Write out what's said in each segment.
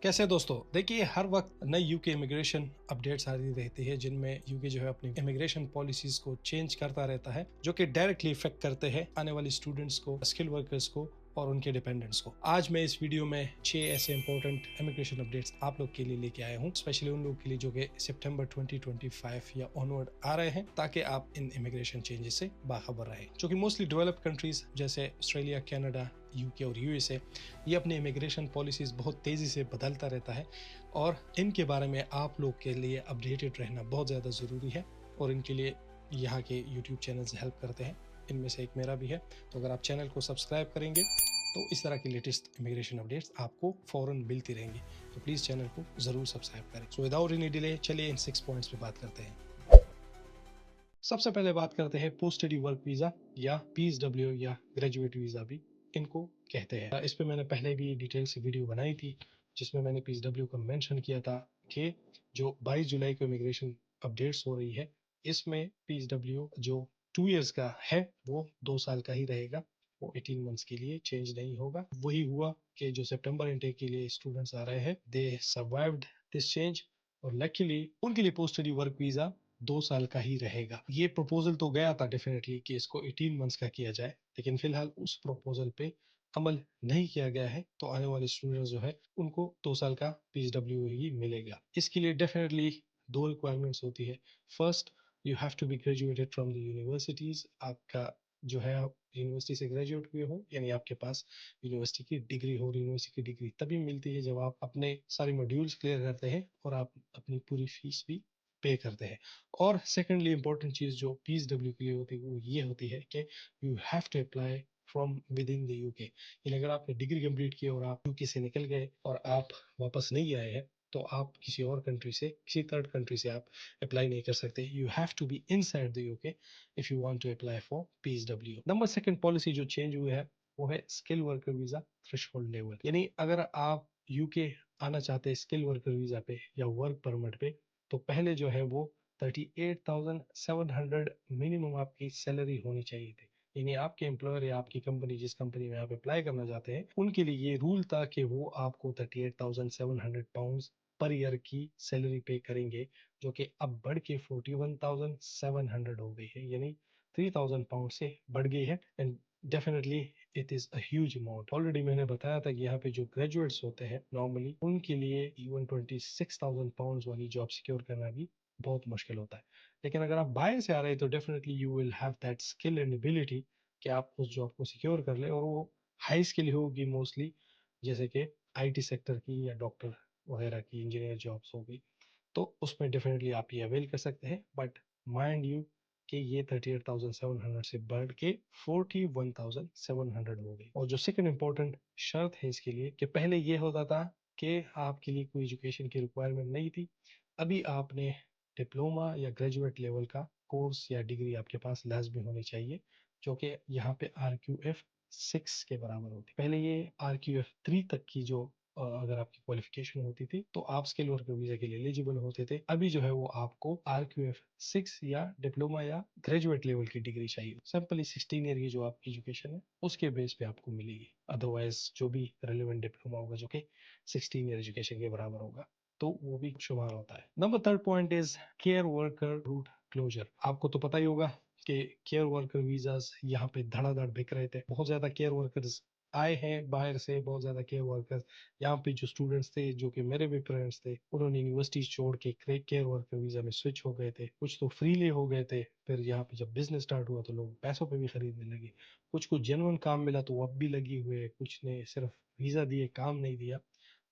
कैसे हैं दोस्तों? देखिए, हर वक्त नई यूके इमिग्रेशन अपडेट्स आती रहती है जिनमें यूके जो है अपनी इमिग्रेशन पॉलिसीज को चेंज करता रहता है, जो कि डायरेक्टली इफेक्ट करते हैं आने वाले स्टूडेंट्स को, स्किल वर्कर्स को और उनके डिपेंडेंट्स को। आज मैं इस वीडियो में 6 ऐसे इंपॉर्टेंट इमिग्रेशन अपडेट्स आप लोग के लिए लेके आया हूँ, स्पेशली उन लोग के लिए जो कि सितंबर 2025 या ऑनवर्ड आ रहे हैं, ताकि आप इन इमिग्रेशन चेंजेस से बाखबर रहें। जो कि मोस्टली डेवलप्ड कंट्रीज जैसे ऑस्ट्रेलिया, कनाडा, यूके और यूएसए, ये अपनी इमिग्रेशन पॉलिसीज बहुत तेज़ी से बदलता रहता है और इनके बारे में आप लोग के लिए अपडेटेड रहना बहुत ज़्यादा ज़रूरी है। और इनके लिए यहाँ के यूट्यूब चैनल्स हेल्प करते हैं, इनमें से एक मेरा भी है। तो अगर आप चैनल को सब्सक्राइब करेंगे तो इस तरह की लेटेस्ट इमिग्रेशन अपडेट्स आपको फ़ौरन मिलती रहेंगी। तो प्लीज़ चैनल को ज़रूर सब्सक्राइब करें। सो विदाउट एनी डिले चलिए इन 6 पॉइंट्स पे बात करते हैं। सबसे पहले बात करते हैं पोस्ट स्टडी वर्क वीज़ा या पीएसडब्ल्यू या ग्रेजुएट वीज़ा भी इनको कहते हैं। इस पे मैंने पहले भी डिटेल से वीडियो बनाई थी जिसमें मैंने पीएसडब्ल्यू का मेंशन किया था कि जो 22 जुलाई को इमिग्रेशन अपडेट्स हो रही है, इसमें पीएसडब्ल्यू जो 2 इयर्स का है वो 2 साल का ही रहेगा, वो 18 मंथ्स के लिए चेंज नहीं होगा। वही हुआ कि जो सितंबर इनटेक के लिए स्टूडेंट्स आ रहे हैं, दे सर्वाइव्ड दिस चेंज और लकीली उनके लिए पोस्ट स्टडी वर्क वीज़ा 2 साल का ही रहेगा। ये प्रपोजल तो गया था डेफिनेटली कि इसको 18 मंथ्स का किया जाए, लेकिन फिलहाल उस प्रपोजल पे अमल नहीं किया गया है। तो आने वाले स्टूडेंट्स जो है उनको 2 साल का पीएसडब्ल्यू ही मिलेगा। इसके लिए डेफिनेटली दो रिक्वायरमेंट्स होती है। First, you have to be graduated from the universities. आपका जो है आप यूनिवर्सिटी से ग्रेजुएट हुए हो, यानी आपके पास यूनिवर्सिटी की डिग्री हो। यूनिवर्सिटी की डिग्री तभी मिलती है जब आप अपने सारे मॉड्यूल्स क्लियर करते हैं और आप अपनी पूरी फीस भी पे करते हैं। और सेकेंडली इंपॉर्टेंट चीज़ जो पीएसडब्ल्यू के लिए होती है वो ये होती है कि you have to apply from within the UK. यानी अगर आपने डिग्री कंप्लीट की और आप यूके से निकल गए और आप वापस नहीं आए हैं, तो आप किसी और कंट्री से, किसी थर्ड कंट्री से आप अप्लाई नहीं कर सकते। You have to be inside the UK if you want to apply for PSW. Number second policy जो चेंज हुई है वो है skill worker visa threshold level. यानी अगर आप यूके आना चाहते हैं स्किल वर्कर वीजा पे या वर्क परमिट पे, तो पहले जो है वो 38,700 मिनिमम आपकी सैलरी होनी चाहिए थी। यानी आपके एम्प्लॉयर या आपकी कंपनी, जिस कंपनी में आप अप्लाई करना चाहते हैं, उनके लिए ये रूल था कि वो आपको 38,700 पाउंड पर ईयर की सैलरी पे करेंगे, जो कि अब बढ़ के 41,700 हो गई है, यानी 3,000 पाउंड से बढ़ गई है। And definitely it is a huge amount. Already मैंने बताया था कि यहाँ पे जो ग्रेजुएट्स होते हैं नॉर्मली उनके लिए इवन 26,000 पाउंड वाली जॉब सिक्योर करना भी बहुत मुश्किल होता है। लेकिन अगर आप बाहर से आ रहे हैं तो definitely you will have that skill and ability कि आप उस जॉब को सिक्योर कर ले, और वो हाई स्किल होगी मोस्टली, जैसे कि आईटी सेक्टर की या डॉक्टर वगैरह की, इंजीनियर जॉब्स होगी, तो उसमें डेफिनेटली आप ये अवेल कर सकते हैं। बट माइंड यू कि ये 38,700 से बढ़ के 41,700 हो गई। और जो सेकंड इंपॉर्टेंट शर्त है इसके लिए, कि पहले ये होता था कि आपके लिए कोई एजुकेशन की रिक्वायरमेंट नहीं थी, अभी आपने डिप्लोमा या ग्रेजुएट लेवल का कोर्स या डिग्री आपके पास लाजमी होनी चाहिए, जो कि यहाँ पे RQF 6 के बराबर होती। पहले ये RQF 3 तक की जो अगर आपकी क्वालिफिकेशन होती थी तो आप स्किल वर्कर वीजा के लिए एलिजिबल होते थे। अभी जो है वो आपको RQF 6 या डिप्लोमा या ग्रेजुएट लेवल की डिग्री चाहिए। सिंपली 16 ईयर की जो आपकी एजुकेशन है उसके बेस पे आपको मिलेगी। अदरवाइज जो भी रेलिवेंट डिप्लोमा होगा जो कि 16 ईयर एजुकेशन के बराबर होगा, तो वो भी शुमार होता है। Number third point is care worker route closure. आपको तो पता ही होगा कि केयर वर्कर वीजास यहाँ पे धड़ाधड़ बिक रहे थे। बहुत ज्यादा केयर वर्कर्स आए हैं बाहर से, बहुत ज्यादा केयर वर्कर्स यहाँ पे जो स्टूडेंट्स थे, जो कि मेरे भी पेरेंट्स थे, उन्होंने यूनिवर्सिटी छोड़ के केयर वर्कर वीजा में स्विच हो गए थे। कुछ तो फ्रीली हो गए थे, फिर यहाँ पे जब बिजनेस स्टार्ट हुआ तो लोग पैसों पे भी खरीदने लगे। कुछ को जेन्युइन काम मिला तो वो अब भी लगी हुए, कुछ ने सिर्फ वीजा दिए, काम नहीं दिया,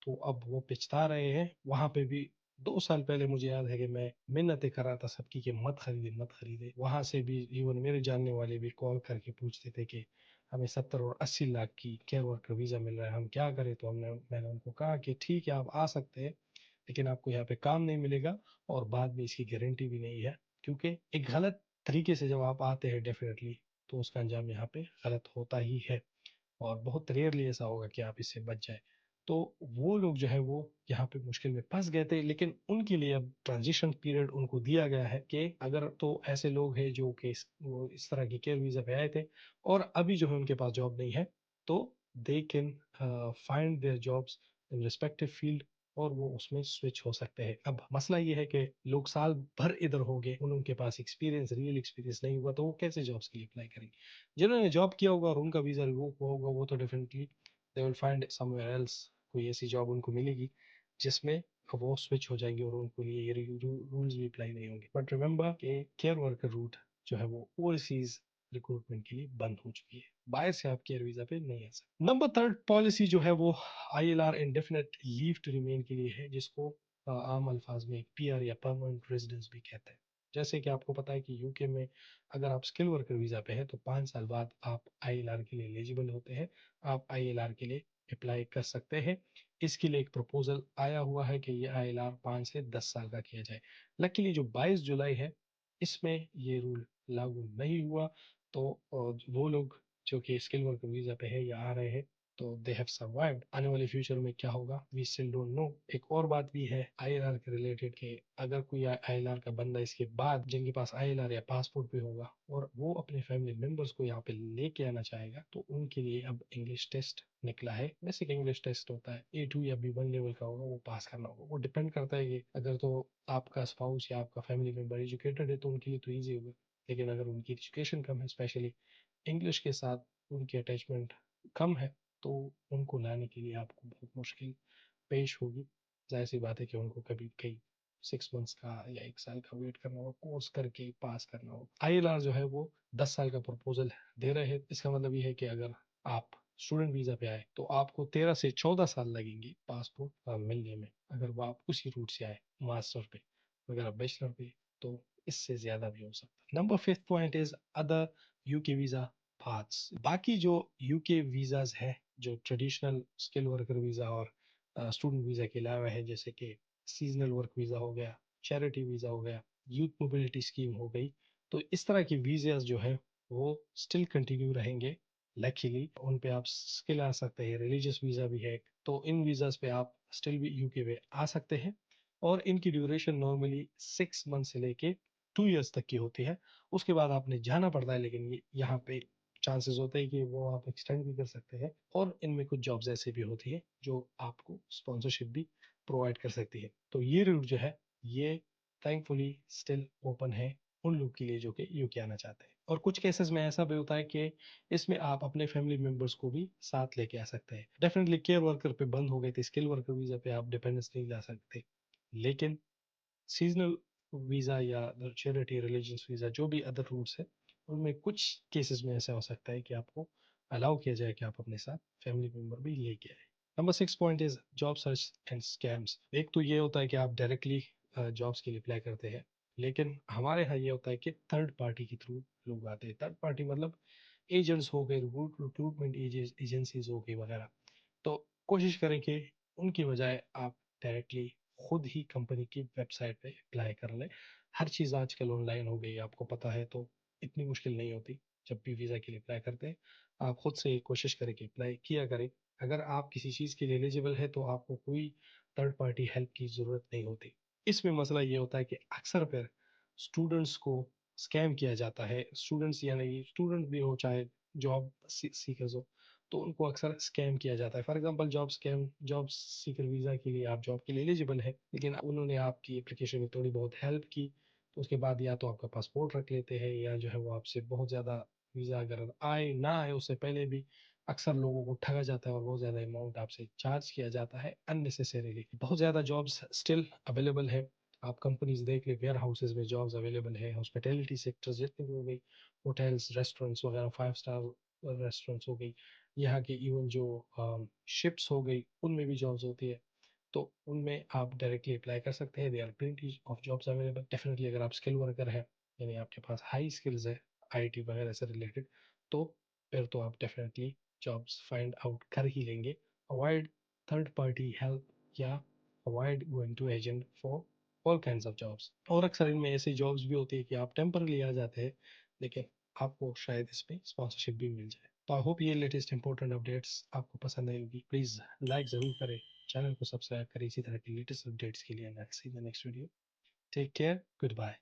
तो अब वो पिछता रहे हैं। वहां पे भी 2 साल पहले मुझे याद है कि मैं मिन्नतें कर रहा था सबकी कि मत खरीदे मत खरीदे। वहां से भी इवन मेरे जानने वाले भी कॉल करके पूछते थे कि हमें 70 और 80 लाख की केयर वर्कर वीजा मिल रहा है, हम क्या करें। तो मैंने उनको कहा कि ठीक है आप आ सकते हैं, लेकिन आपको यहाँ पे काम नहीं मिलेगा और बाद में इसकी गारंटी भी नहीं है, क्योंकि एक गलत तरीके से जब आप आते हैं डेफिनेटली तो उसका अंजाम यहाँ पे गलत होता ही है, और बहुत रेयरली ऐसा होगा कि आप इससे बच जाए। तो वो लोग जो है वो यहाँ पे मुश्किल में फंस गए थे, लेकिन उनके लिए अब ट्रांजिशन पीरियड उनको दिया गया है कि अगर तो ऐसे लोग हैं जो कि वो इस तरह की केयर वीजा पे आए थे और अभी जो है उनके पास जॉब नहीं है, तो they can find their jobs in respective field और वो उसमें स्विच हो सकते हैं। अब मसला ये है कि लोग साल भर इधर हो गए, उनके पास एक्सपीरियंस, रियल एक्सपीरियंस नहीं हुआ, तो वो कैसे जॉब्स के लिए अप्लाई करेंगे? जिन्होंने जॉब किया होगा और उनका वीज़ा रिवोक हुआ होगा, वो तो definitely they will find somewhere else, कोई ऐसी जॉब उनको मिलेगी जिसमें वो स्विच हो जाएंगे और उनको लिए ये रूल्स भी अप्लाई नहीं होंगे। बट रिमेंबर कि केयर वर्कर रूट जो है वो ओवरसीज रिक्रूटमेंट के लिए बंद हो चुकी है, बाहर से आप केयर वीजा पे नहीं आ सकते। नंबर थर्ड पॉलिसी जो है वो ILR indefinite leave to remain के लिए है, जिसको आम अल्फाज में PR या परमानेंट रेजिडेंस भी कहते हैं। जैसे कि आपको पता है कि यूके में अगर आप स्किल वर्कर वीजा पे हैं तो 5 साल बाद आप ILR के लिए एलिजिबल होते हैं, आप ILR के लिए अप्लाई कर सकते हैं। इसके लिए एक प्रपोजल आया हुआ है कि ये ILR 5 से 10 साल का किया जाए। लकीली जो 22 जुलाई है इसमें ये रूल लागू नहीं हुआ, तो वो लोग जो कि स्किल वर्कर वीजा पे है या आ रहे हैं तो दे हैव सर्वाइव्ड। आने वाले फ्यूचर में क्या होगा वी स्टिल डोंट नो। एक और बात भी है ILR के रिलेटेड के अगर कोई ILR का बंदा इसके बाद जिनके पास ILR या पासपोर्ट भी होगा और वो अपने फैमिली मेंबर्स को यहाँ पे लेके आना चाहेगा तो उनके लिए अब इंग्लिश टेस्ट निकला है। बेसिक इंग्लिश टेस्ट होता है, A2 या B1 लेवल का होगा, वो पास करना होगा। वो डिपेंड करता है कि अगर तो आपका स्पाउस या आपका फैमिली मेंबर एजुकेटेड है तो उनके लिए तो ईजी होगा, लेकिन अगर उनकी एजुकेशन कम है, स्पेशली इंग्लिश के साथ उनकी अटैचमेंट कम है, तो उनको लाने के लिए आपको बहुत मुश्किल पेश होगी। जाहिर सी बात है कि उनको कभी कई 6 मंथ्स का या 1 साल का वेट करना होगा, कोर्स करके पास करना होगा। ILR जो है वो 10 साल का प्रपोजल दे रहे हैं। इसका मतलब ये है कि अगर आप स्टूडेंट वीजा पे आए तो आपको 13 से 14 साल लगेंगे पासपोर्ट मिलने में, अगर वो आप उसी रूट से आए मास्टर पे। अगर आप बैचलर पे तो इससे ज्यादा भी हो सकता है। Number fifth point is other UK visa paths. बाकी जो यूके वीजाज है जो ट्रेडिशनल स्किल वर्कर वीजा और स्टूडेंट वीजा के अलावा है, जैसे कि सीजनल वर्क वीजा हो गया, चैरिटी वीजा हो गया, यूथ मोबिलिटी स्कीम हो गई, तो इस तरह की वीजाज जो है वो स्टिल कंटिन्यू रहेंगे। लकीली उन पे आप स्किल आ सकते हैं, रिलीजियस वीजा भी है, तो इन वीजाज पे आप स्टिल भी यूके में आ सकते हैं। और इनकी ड्यूरेशन नॉर्मली 6 मंथ से लेके 2 इयर्स तक की होती है। उसके बाद आपने जाना पड़ता है, लेकिन ये यहाँ पे चांसेस होते हैं कि वो आप एक्सटेंड भी कर सकते हैं। और इनमें कुछ जॉब्स ऐसे भी होती है जो आपको स्पॉन्सरशिप भी प्रोवाइड कर सकती है। तो ये रूट जो है ये थैंकफुली स्टिल ओपन है उन लोग के लिए जो कि यूके आना चाहते हैं। और कुछ केसेस में ऐसा भी होता है कि इसमें आप अपने फैमिली मेंबर्स को भी साथ लेके आ सकते हैं। डेफिनेटली केयर वर्कर पे बंद हो गए थे, स्किल वर्कर वीजा पे आप डिपेंडेंस नहीं ला सकते, लेकिन सीजनल वीज़ा या चैरिटी रिलीजियस वीज़ा जो भी अदर रूट्स है उनमें कुछ केसेस में ऐसा हो सकता है कि आपको अलाउ किया जाए कि आप अपने साथ फैमिली मेम्बर भी लेके आए। Number 6 point is job search and scams. एक तो ये होता है कि आप डायरेक्टली जॉब्स के लिए अप्लाई करते हैं, लेकिन हमारे यहाँ ये होता है कि थर्ड पार्टी के थ्रू लोग आते हैं। थर्ड पार्टी मतलब एजेंट्स हो गए, रिक्रूटमेंट एजेंसीज हो गई वगैरह। तो कोशिश करें कि उनकी बजाय आप डायरेक्टली खुद ही कंपनी की वेबसाइट पे अप्लाई कर लें। हर चीज़ आजकल ऑनलाइन हो गई, आपको पता है, तो इतनी मुश्किल नहीं होती। जब भी वीज़ा के लिए अप्लाई करते हैं आप खुद से कोशिश करें कि अप्लाई किया करें। अगर आप किसी चीज़ के लिए एलिजिबल है तो आपको कोई थर्ड पार्टी हेल्प की ज़रूरत नहीं होती। इसमें मसला ये होता है कि अक्सर फिर स्टूडेंट्स को स्कैम किया जाता है। स्टूडेंट्स यानी स्टूडेंट भी हो चाहे जॉब सीकर्स हो, तो उनको अक्सर स्कैम किया जाता है। For example job scam, job seeker visa के लिए आप जॉब के लिए एलिजिबल है, लेकिन उन्होंने आपकी एप्लीकेशन में थोड़ी बहुत हेल्प की, तो उसके बाद या तो आपका पासपोर्ट रख लेते हैं या जो है वो आपसे बहुत ज़्यादा वीज़ा अगर आए ना आए उससे पहले भी अक्सर लोगों को ठगा जाता है और बहुत ज़्यादा अमाउंट आपसे चार्ज किया जाता है अननेसेसरीली। बहुत ज़्यादा जॉब्स स्टिल अवेलेबल है। आप कंपनीज देख ले, वेयर हाउसेज में जॉब्स अवेलेबल है, हॉस्पिटैलिटी सेक्टर्स जितने भी हो गई, होटल्स रेस्टोरेंट्स वगैरह, 5 स्टार रेस्टोरेंट्स हो गई, यहाँ के इवन जो शिप्स हो गई उनमें भी जॉब्स होती है, तो उनमें आप डायरेक्टली अप्लाई कर सकते हैं। They are plenty of jobs available. Definitely अगर आप स्किल वर्कर है यानी आपके पास हाई स्किल्स है आईटी वगैरह से रिलेटेड, तो फिर तो आप डेफिनेटली जॉब्स फाइंड आउट कर ही लेंगे। अवॉइड थर्ड पार्टी हेल्प या avoid going to agent for all kinds of jobs. और अक्सर इनमें ऐसी जॉब्स भी होती है कि आप टेम्परली आ जाते हैं, लेकिन आपको शायद इसमें स्पॉन्सरशिप भी मिल जाए। तो आई होप ये लेटेस्ट इंपॉर्टेंट अपडेट्स आपको पसंद आई होगी। प्लीज़ लाइक ज़रूर करें, चैनल को सब्सक्राइब करें इसी तरह की लेटेस्ट अपडेट्स के लिए। And I will see you in the next video. Take care, good bye.